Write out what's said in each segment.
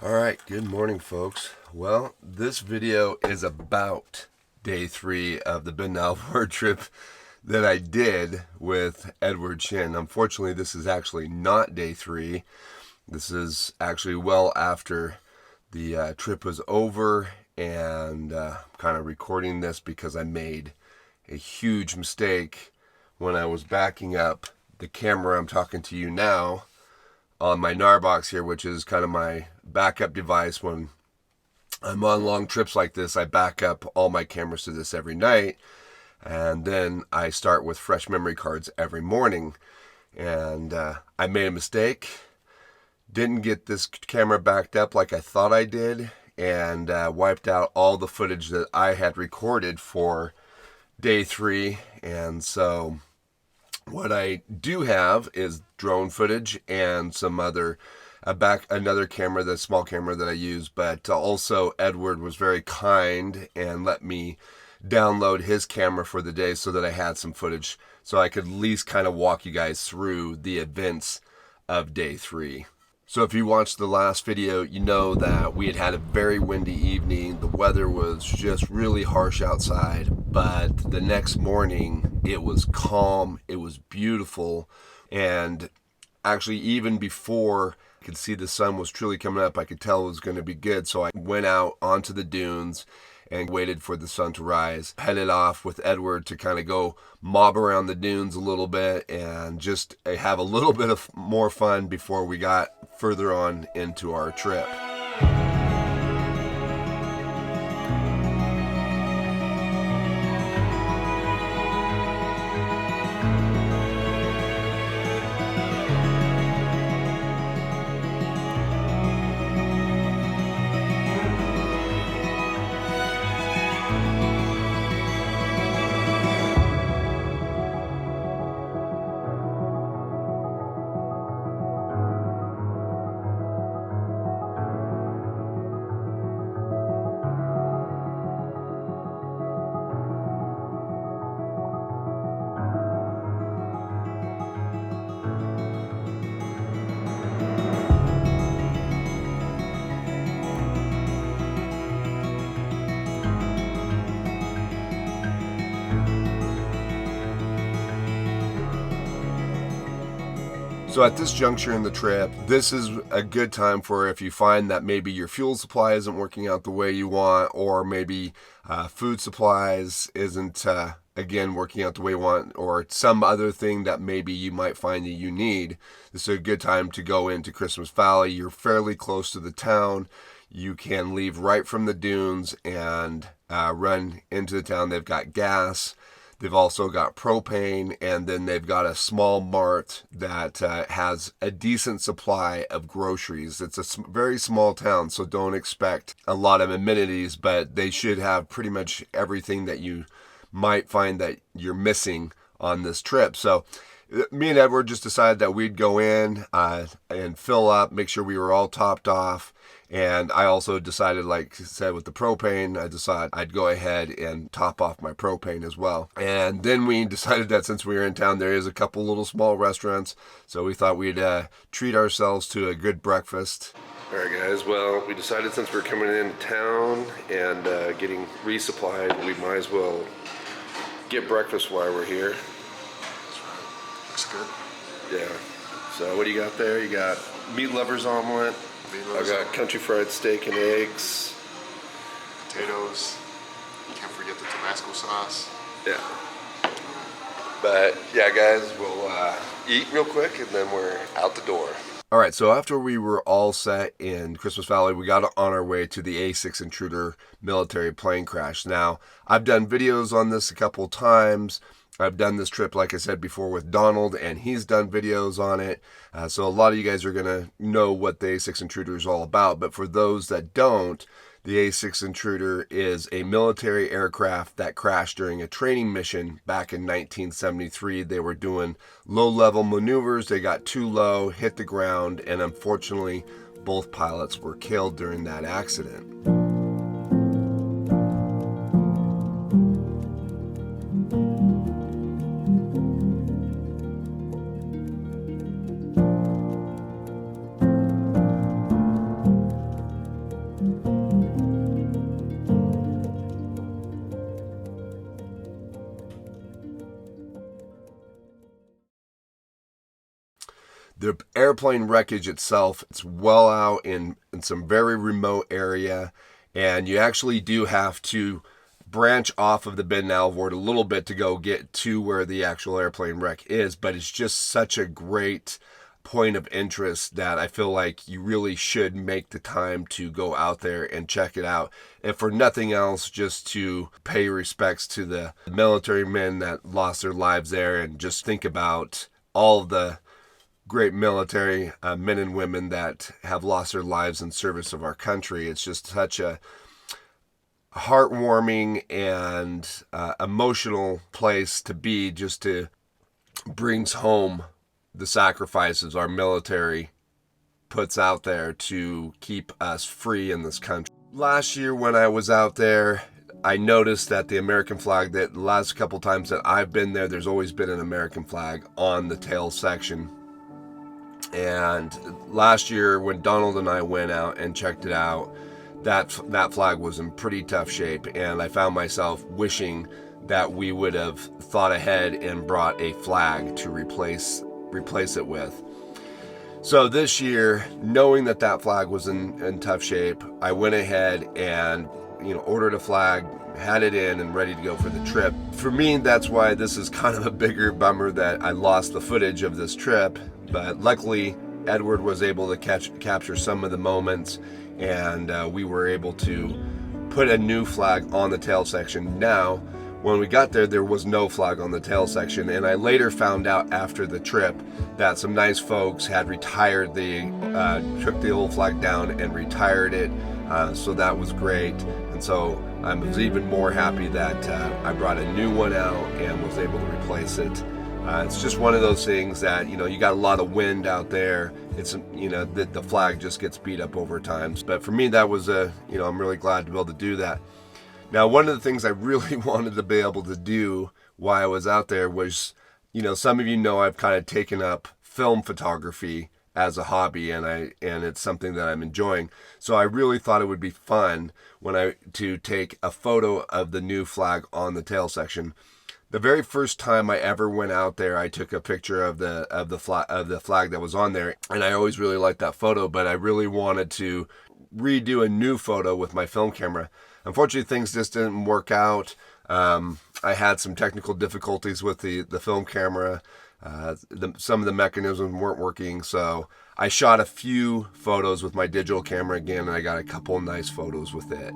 Alright, good morning folks. Well, this video is about day 3 of the Alvord trip that I did with Edward Shin. Unfortunately, this is actually not day 3. This is actually well after the trip was over, and I'm kind of recording this because I made a huge mistake when I was backing up the camera I'm talking to you now on my NAR box here, which is kind of my backup device. When I'm on long trips like this, I back up all my cameras to this every night, and then I start with fresh memory cards every morning. And I made a mistake, didn't get this camera backed up like I thought I did, and wiped out all the footage that I had recorded for day 3. And so what I do have is drone footage and some other another camera, the small camera that I use, but also Edward was very kind and let me download his camera for the day so that I had some footage so I could at least kind of walk you guys through the events of day 3. So if you watched the last video, you know that we had a very windy evening. The weather was just really harsh outside, but the next morning it was calm, it was beautiful, and actually even before I could see the sun was truly coming up, I could tell it was going to be good. So I went out onto the dunes and waited for the sun to rise. Headed off with Edward to kind of go mob around the dunes a little bit and just have a little bit of more fun before we got further on into our trip. So at this juncture in the trip, this is a good time for if you find that maybe your fuel supply isn't working out the way you want, or maybe food supplies isn't, again, working out the way you want, or some other thing that maybe you might find that you need. This is a good time to go into Christmas Valley. You're fairly close to the town. You can leave right from the dunes and run into the town. They've got gas. They've also got propane, and then they've got a small mart that has a decent supply of groceries. It's a very small town, so don't expect a lot of amenities, but they should have pretty much everything that you might find that you're missing on this trip. So me and Edward just decided that we'd go in and fill up, make sure we were all topped off. And I also decided, like I said, with the propane, I decided I'd go ahead and top off my propane as well. And then we decided that since we were in town, there is a couple little small restaurants. So we thought we'd treat ourselves to a good breakfast. All right, guys. Well, we decided since we're coming into town and getting resupplied, we might as well get breakfast while we're here. Looks good. Yeah. So what do you got there? You got meat lovers omelet. I got country fried steak and eggs. Potatoes. Can't forget the Tabasco sauce. Yeah. But yeah, guys, we'll eat real quick and then we're out the door. All right, so after we were all set in Christmas Valley, we got on our way to the A-6 Intruder military plane crash. Now, I've done videos on this a couple times. I've done this trip, like I said before, with Donald, and he's done videos on it. So a lot of you guys are going to know what the A-6 Intruder is all about. But for those that don't, the A-6 Intruder is a military aircraft that crashed during a training mission back in 1973. They were doing low-level maneuvers. They got too low, hit the ground, and unfortunately, both pilots were killed during that accident. The airplane wreckage itself, it's well out in some very remote area, and you actually do have to branch off of the Bend Alvord a little bit to go get to where the actual airplane wreck is, but it's just such a great point of interest that I feel like you really should make the time to go out there and check it out. And for nothing else, just to pay respects to the military men that lost their lives there, and just think about all the great military men and women that have lost their lives in service of our country. It's just such a heartwarming and emotional place to be, just to brings home the sacrifices our military puts out there to keep us free in this country. Last year when I was out there, I noticed that the American flag, that the last couple times that I've been there, there's always been an American flag on the tail section. And last year when Donald and I went out and checked it out, that flag was in pretty tough shape, and I found myself wishing that we would have thought ahead and brought a flag to replace it with. So this year, knowing that that flag was in tough shape, I went ahead and ordered a flag, had it in and ready to go for the trip. For me, that's why this is kind of a bigger bummer that I lost the footage of this trip, but luckily Edward was able to capture some of the moments, and we were able to put a new flag on the tail section. Now, when we got there, there was no flag on the tail section, and I later found out after the trip that some nice folks had retired took the old flag down and retired it, so that was great. And so I was even more happy that I brought a new one out and was able to replace it. It's just one of those things that, you got a lot of wind out there. It's, the flag just gets beat up over times. But for me, that was I'm really glad to be able to do that. Now, one of the things I really wanted to be able to do while I was out there was, some of you know I've kind of taken up film photography as a hobby, and it's something that I'm enjoying. So I really thought it would be fun to take a photo of the new flag on the tail section. The very first time I ever went out there, I took a picture of the flag that was on there, and I always really liked that photo, but I really wanted to redo a new photo with my film camera. Unfortunately, things just didn't work out. I had some technical difficulties with the film camera. Some of the mechanisms weren't working, so I shot a few photos with my digital camera again, and I got a couple nice photos with it.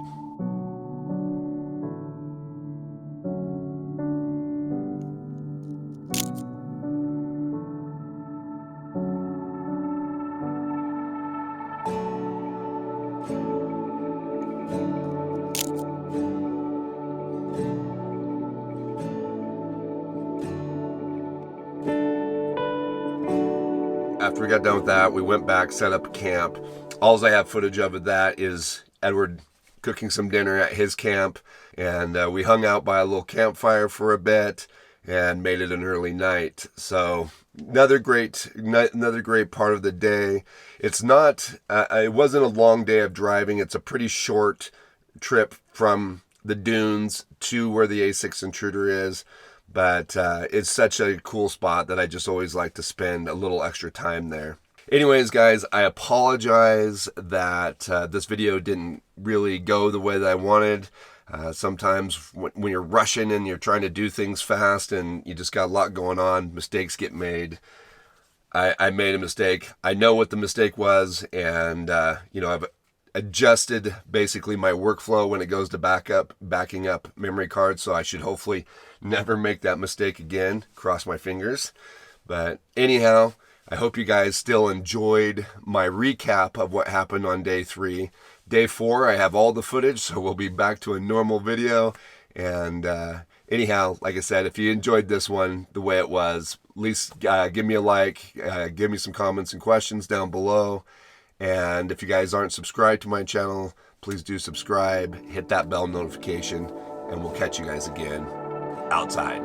After we got done with that, we went back, set up camp. All I have footage of that is Edward cooking some dinner at his camp, and we hung out by a little campfire for a bit and made it an early night. So another great part of the day. It wasn't a long day of driving. It's a pretty short trip from the dunes to where the A6 Intruder is. But it's such a cool spot that I just always like to spend a little extra time there. Anyways, guys, I apologize that this video didn't really go the way that I wanted. Sometimes when you're rushing and you're trying to do things fast and you just got a lot going on, mistakes get made. I made a mistake. I know what the mistake was, and I've adjusted basically my workflow when it goes to backing up memory cards, so I should hopefully never make that mistake again. Cross my fingers. But anyhow, I hope you guys still enjoyed my recap of what happened on day 3. Day 4, I have all the footage, so we'll be back to a normal video. And anyhow, like I said, if you enjoyed this one the way it was, at least give me a like, give me some comments and questions down below. And if you guys aren't subscribed to my channel, please do subscribe, hit that bell notification, and we'll catch you guys again outside.